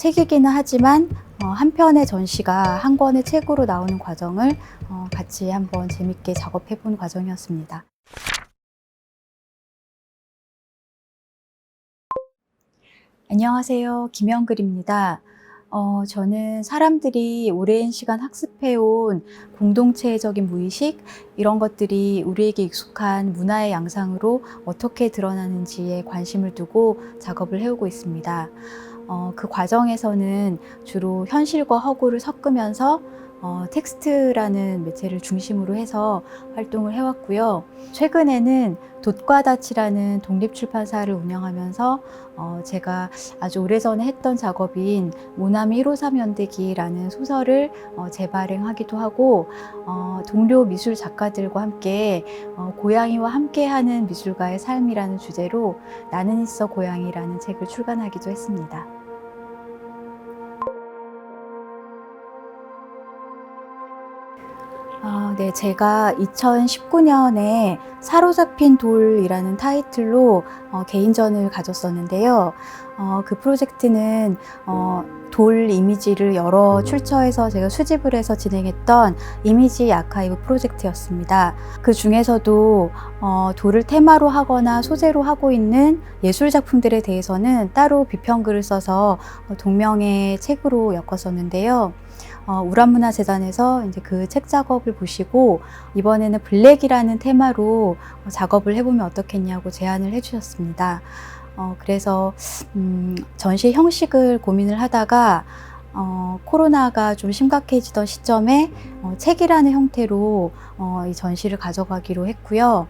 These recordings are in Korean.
책이기는 하지만 한 편의 전시가 한 권의 책으로 나오는 과정을 같이 한번 재밌게 작업해 본 과정이었습니다. 안녕하세요. 김영글입니다. 저는 사람들이 오랜 시간 학습해온 공동체적인 무의식, 이런 것들이 우리에게 익숙한 문화의 양상으로 어떻게 드러나는지에 관심을 두고 작업을 해오고 있습니다. 그 과정에서는 주로 현실과 허구를 섞으면서 텍스트라는 매체를 중심으로 해서 활동을 해왔고요. 최근에는 돛과다치라는 독립출판사를 운영하면서 제가 아주 오래전에 했던 작업인 모나미 153 연대기라는 소설을 재발행하기도 하고, 동료 미술 작가들과 함께 고양이와 함께하는 미술가의 삶이라는 주제로 나는 있어 고양이라는 책을 출간하기도 했습니다. 네, 제가 2019년에 사로잡힌 돌이라는 타이틀로 개인전을 가졌었는데요. 그 프로젝트는 돌 이미지를 여러 출처에서 제가 수집을 해서 진행했던 이미지 아카이브 프로젝트였습니다. 그 중에서도 돌을 테마로 하거나 소재로 하고 있는 예술 작품들에 대해서는 따로 비평글을 써서 동명의 책으로 엮었었는데요. 우람문화재단에서 이제 그 책 작업을 보시고 이번에는 블랙이라는 테마로 작업을 해보면 어떻겠냐고 제안을 해주셨습니다. 그래서 전시 형식을 고민을 하다가 코로나가 좀 심각해지던 시점에 책이라는 형태로 이 전시를 가져가기로 했고요.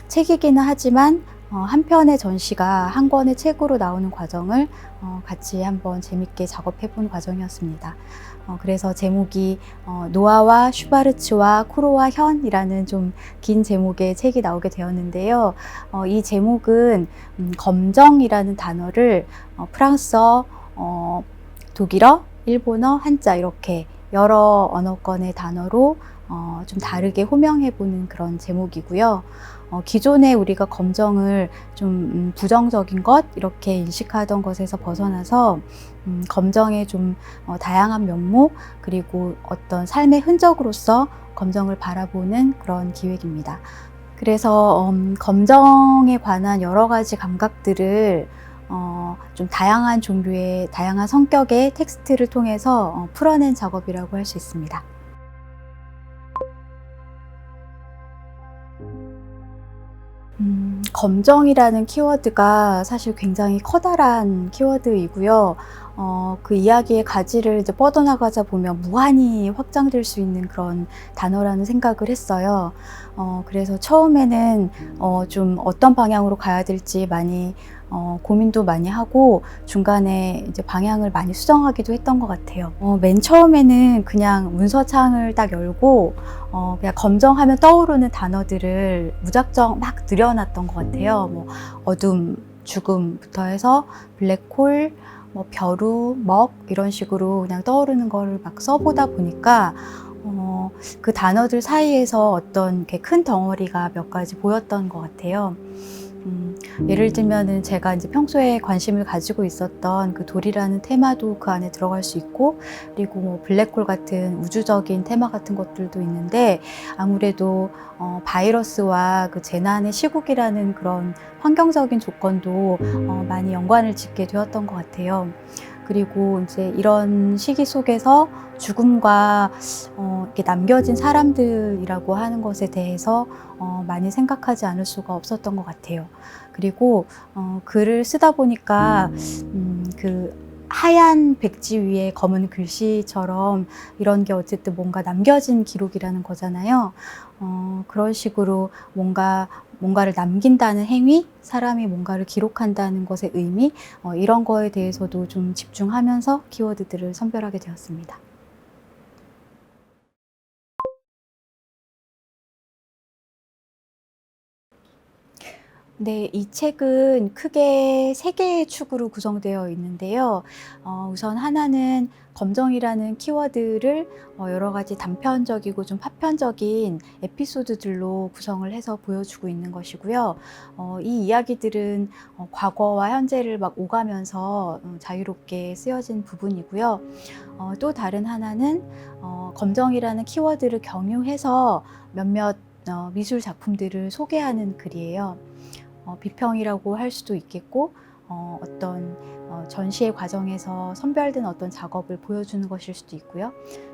책이기는 하지만 한 편의 전시가 한 권의 책으로 나오는 과정을 같이 한번 재밌게 작업해 본 과정이었습니다. 그래서 제목이 노아와 슈바르츠와 쿠로와 현이라는 좀 긴 제목의 책이 나오게 되었는데요. 이 제목은 검정이라는 단어를 프랑스어, 독일어, 일본어, 한자 이렇게 여러 언어권의 단어로 좀 다르게 호명해보는 그런 제목이고요. 기존에 우리가 검정을 좀 부정적인 것 이렇게 인식하던 것에서 벗어나서 검정의 좀 다양한 면목 그리고 어떤 삶의 흔적으로서 검정을 바라보는 그런 기획입니다. 그래서 검정에 관한 여러 가지 감각들을 좀 다양한 종류의 다양한 성격의 텍스트를 통해서 풀어낸 작업이라고 할 수 있습니다. 검정이라는 키워드가 사실 굉장히 커다란 키워드이고요. 그 이야기의 가지를 이제 뻗어나가자 보면 무한히 확장될 수 있는 그런 단어라는 생각을 했어요. 그래서 처음에는 좀 어떤 방향으로 가야 될지 많이 고민도 많이 하고 중간에 이제 방향을 많이 수정하기도 했던 것 같아요. 맨 처음에는 그냥 문서창을 딱 열고 그냥 검정하면 떠오르는 단어들을 무작정 막 늘여놨던 것 같아요. 뭐 어둠, 죽음부터 해서 블랙홀, 뭐 벼루, 먹 이런 식으로 그냥 떠오르는 거를 막 써보다 보니까 그 단어들 사이에서 어떤 큰 덩어리가 몇 가지 보였던 것 같아요. 예를 들면은 제가 이제 평소에 관심을 가지고 있었던 그 돌이라는 테마도 그 안에 들어갈 수 있고, 그리고 뭐 블랙홀 같은 우주적인 테마 같은 것들도 있는데, 아무래도 바이러스와 그 재난의 시국이라는 그런 환경적인 조건도 많이 연관을 짓게 되었던 것 같아요. 그리고 이제 이런 시기 속에서 죽음과 이렇게 남겨진 사람들이라고 하는 것에 대해서 많이 생각하지 않을 수가 없었던 것 같아요. 그리고 글을 쓰다 보니까 그 하얀 백지 위에 검은 글씨처럼 이런 게 어쨌든 뭔가 남겨진 기록이라는 거잖아요. 그런 식으로 뭔가를 남긴다는 행위, 사람이 뭔가를 기록한다는 것의 의미, 이런 거에 대해서도 좀 집중하면서 키워드들을 선별하게 되었습니다. 네, 이 책은 크게 세 개의 축으로 구성되어 있는데요. 우선 하나는 검정이라는 키워드를 여러 가지 단편적이고 좀 파편적인 에피소드들로 구성을 해서 보여주고 있는 것이고요. 이 이야기들은 과거와 현재를 막 오가면서 자유롭게 쓰여진 부분이고요. 또 다른 하나는 검정이라는 키워드를 경유해서 몇몇 미술 작품들을 소개하는 글이에요. 비평이라고 할 수도 있겠고, 어떤 전시의 과정에서 선별된 어떤 작업을 보여주는 것일 수도 있고요.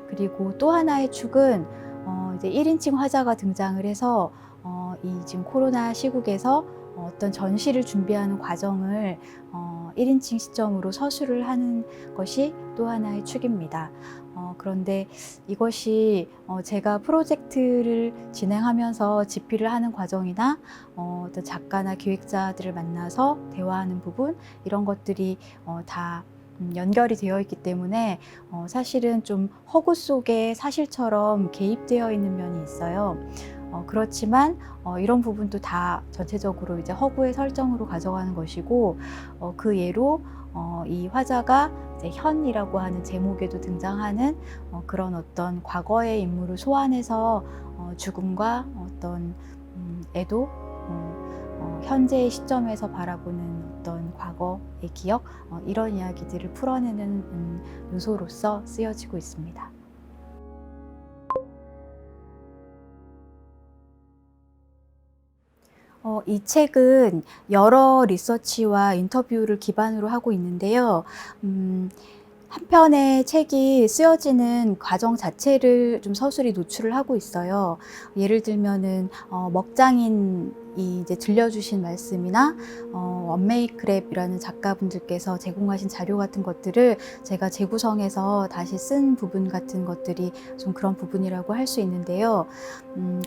그리고 또 하나의 축은 이제 1인칭 화자가 등장을 해서 이 지금 코로나 시국에서 어떤 전시를 준비하는 과정을 1인칭 시점으로 서술을 하는 것이 또 하나의 축입니다. 그런데 이것이 제가 프로젝트를 진행하면서 집필을 하는 과정이나 어떤 작가나 기획자들을 만나서 대화하는 부분, 이런 것들이 다 연결이 되어 있기 때문에 사실은 좀 허구 속에 사실처럼 개입되어 있는 면이 있어요. 그렇지만 이런 부분도 다 전체적으로 이제 허구의 설정으로 가져가는 것이고, 그 예로 이 화자가 이제 현이라고 하는 제목에도 등장하는 그런 어떤 과거의 인물을 소환해서 죽음과 어떤 애도, 현재의 시점에서 바라보는 어떤 과거의 기억, 이런 이야기들을 풀어내는 요소로서 쓰여지고 있습니다. 이 책은 여러 리서치와 인터뷰를 기반으로 하고 있는데요. 한편의 책이 쓰여지는 과정 자체를 좀 서술이 노출을 하고 있어요. 예를 들면은 먹장인이 이제 들려주신 말씀이나 원메이크랩이라는 작가분들께서 제공하신 자료 같은 것들을 제가 재구성해서 다시 쓴 부분 같은 것들이 좀 그런 부분이라고 할 수 있는데요.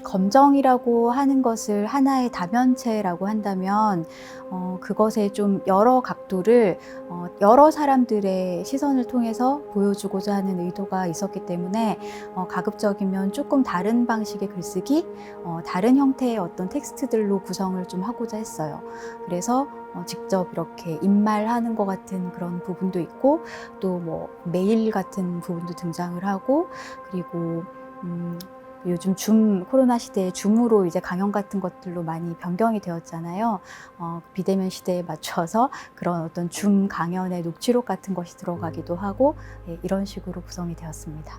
검정이라고 하는 것을 하나의 다면체라고 한다면 그것의 좀 여러 각도를 여러 사람들의 시선을 통해서 보여주고자 하는 의도가 있었기 때문에 가급적이면 조금 다른 방식의 글쓰기, 다른 형태의 어떤 텍스트들로 구성을 좀 하고자 했어요. 그래서 직접 이렇게 입말하는 것 같은 그런 부분도 있고, 또 뭐 메일 같은 부분도 등장을 하고, 그리고 요즘 코로나 시대에 줌으로 이제 강연 같은 것들로 많이 변경이 되었잖아요. 비대면 시대에 맞춰서 그런 어떤 줌 강연의 녹취록 같은 것이 들어가기도 하고, 예, 이런 식으로 구성이 되었습니다.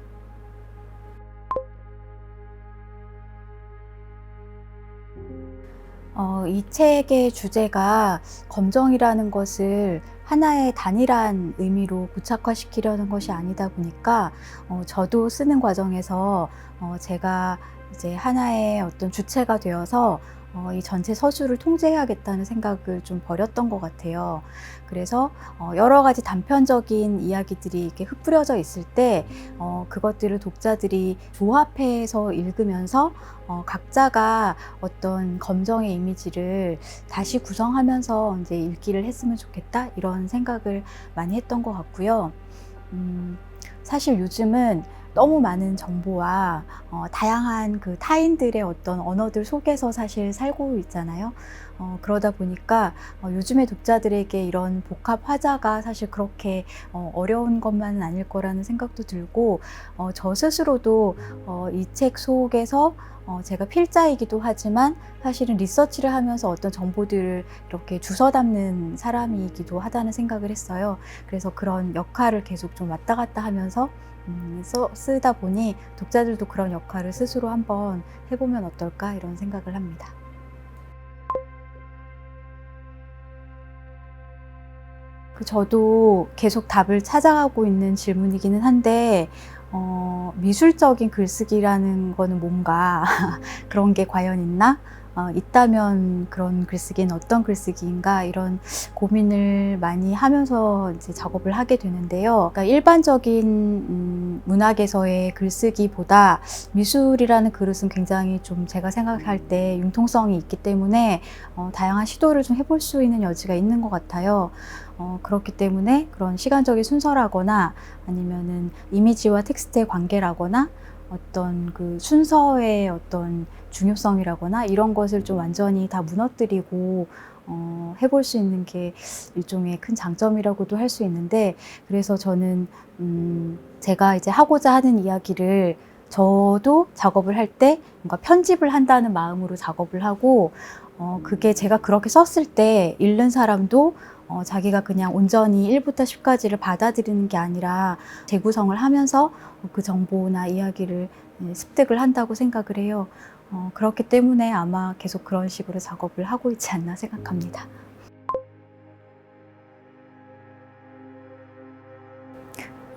이 책의 주제가 검정이라는 것을 하나의 단일한 의미로 고착화시키려는 것이 아니다 보니까 저도 쓰는 과정에서 제가 이제 하나의 어떤 주체가 되어서 이 전체 서술을 통제해야겠다는 생각을 좀 버렸던 것 같아요. 그래서 여러 가지 단편적인 이야기들이 이렇게 흩뿌려져 있을 때 그것들을 독자들이 조합해서 읽으면서 각자가 어떤 검정의 이미지를 다시 구성하면서 이제 읽기를 했으면 좋겠다, 이런 생각을 많이 했던 것 같고요. 사실 요즘은 너무 많은 정보와 다양한 그 타인들의 어떤 언어들 속에서 사실 살고 있잖아요. 그러다 보니까 요즘의 독자들에게 이런 복합 화자가 사실 그렇게 어려운 것만은 아닐 거라는 생각도 들고, 저 스스로도 이 책 속에서 제가 필자이기도 하지만 사실은 리서치를 하면서 어떤 정보들을 이렇게 주워 담는 사람이기도 하다는 생각을 했어요. 그래서 그런 역할을 계속 좀 왔다 갔다 하면서 쓰다 보니 독자들도 그런 역할을 스스로 한번 해보면 어떨까, 이런 생각을 합니다. 저도 계속 답을 찾아가고 있는 질문이기는 한데, 미술적인 글쓰기라는 거는 뭔가 그런 게 과연 있나? 있다면 그런 글쓰기는 어떤 글쓰기인가, 이런 고민을 많이 하면서 이제 작업을 하게 되는데요. 그러니까 일반적인 문학에서의 글쓰기보다 미술이라는 그릇은 굉장히 좀 제가 생각할 때 융통성이 있기 때문에 다양한 시도를 좀 해볼 수 있는 여지가 있는 것 같아요. 그렇기 때문에 그런 시간적인 순서라거나 아니면은 이미지와 텍스트의 관계라거나 어떤 그 순서의 어떤 중요성이라거나 이런 것을 좀 완전히 다 무너뜨리고 해볼 수 있는 게 일종의 큰 장점이라고도 할 수 있는데, 그래서 저는 제가 이제 하고자 하는 이야기를 저도 작업을 할 때 뭔가 편집을 한다는 마음으로 작업을 하고, 그게 제가 그렇게 썼을 때 읽는 사람도 자기가 그냥 온전히 1부터 10까지를 받아들이는 게 아니라 재구성을 하면서 그 정보나 이야기를 습득을 한다고 생각을 해요. 그렇기 때문에 아마 계속 그런 식으로 작업을 하고 있지 않나 생각합니다.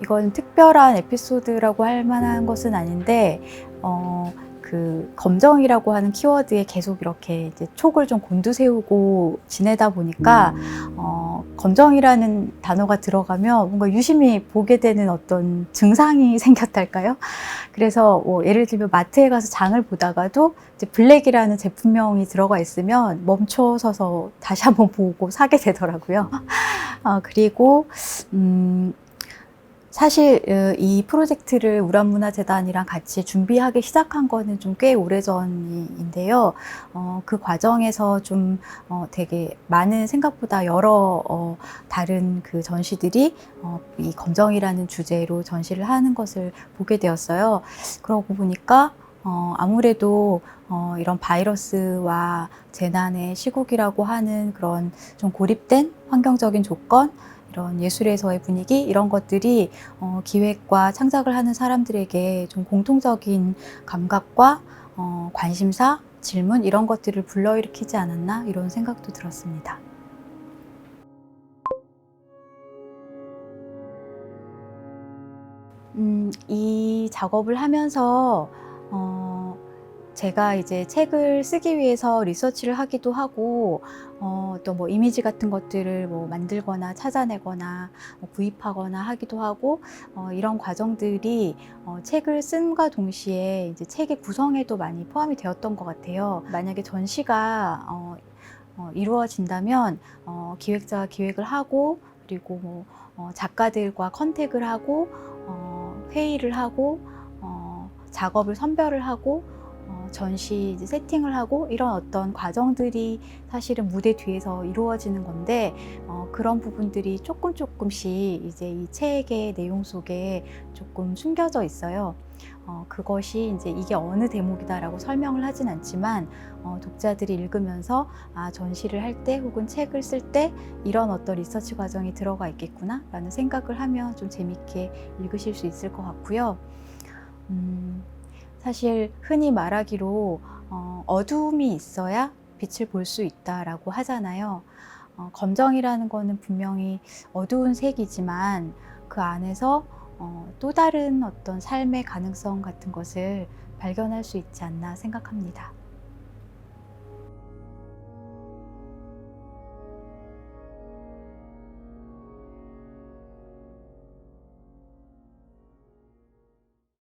이건 특별한 에피소드라고 할 만한 것은 아닌데, 그 검정이라고 하는 키워드에 계속 이렇게 이제 촉을 좀 곤두세우고 지내다 보니까, 검정이라는 단어가 들어가면 뭔가 유심히 보게 되는 어떤 증상이 생겼달까요? 그래서 뭐 예를 들면 마트에 가서 장을 보다가도 이제 블랙이라는 제품명이 들어가 있으면 멈춰서서 다시 한번 보고 사게 되더라고요. 그리고 사실 이 프로젝트를 우람문화재단이랑 같이 준비하기 시작한 거는 좀 꽤 오래전인데요. 그 과정에서 좀 되게 많은 생각보다 여러 다른 그 전시들이 이 검정이라는 주제로 전시를 하는 것을 보게 되었어요. 그러고 보니까 아무래도 이런 바이러스와 재난의 시국이라고 하는 그런 좀 고립된 환경적인 조건, 이런 예술에서의 분위기, 이런 것들이 기획과 창작을 하는 사람들에게 좀 공통적인 감각과 관심사, 질문 이런 것들을 불러일으키지 않았나 이런 생각도 들었습니다. 이 작업을 하면서 제가 이제 책을 쓰기 위해서 리서치를 하기도 하고, 또 뭐 이미지 같은 것들을 뭐 만들거나 찾아내거나 뭐 구입하거나 하기도 하고, 이런 과정들이 책을 쓴과 동시에 이제 책의 구성에도 많이 포함이 되었던 것 같아요. 만약에 전시가 이루어진다면 기획자가 기획을 하고, 그리고 뭐 작가들과 컨택을 하고, 회의를 하고, 작업을 선별을 하고, 전시 이제 세팅을 하고, 이런 어떤 과정들이 사실은 무대 뒤에서 이루어지는 건데, 그런 부분들이 조금씩 이제 이 책의 내용 속에 조금 숨겨져 있어요. 그것이 이제 이게 어느 대목이다라고 설명을 하진 않지만, 독자들이 읽으면서 전시를 할 때 혹은 책을 쓸 때 이런 어떤 리서치 과정이 들어가 있겠구나 라는 생각을 하면 좀 재밌게 읽으실 수 있을 것 같고요. 사실 흔히 말하기로 어두움이 있어야 빛을 볼 수 있다라고 하잖아요. 검정이라는 거는 분명히 어두운 색이지만 그 안에서 또 다른 어떤 삶의 가능성 같은 것을 발견할 수 있지 않나 생각합니다.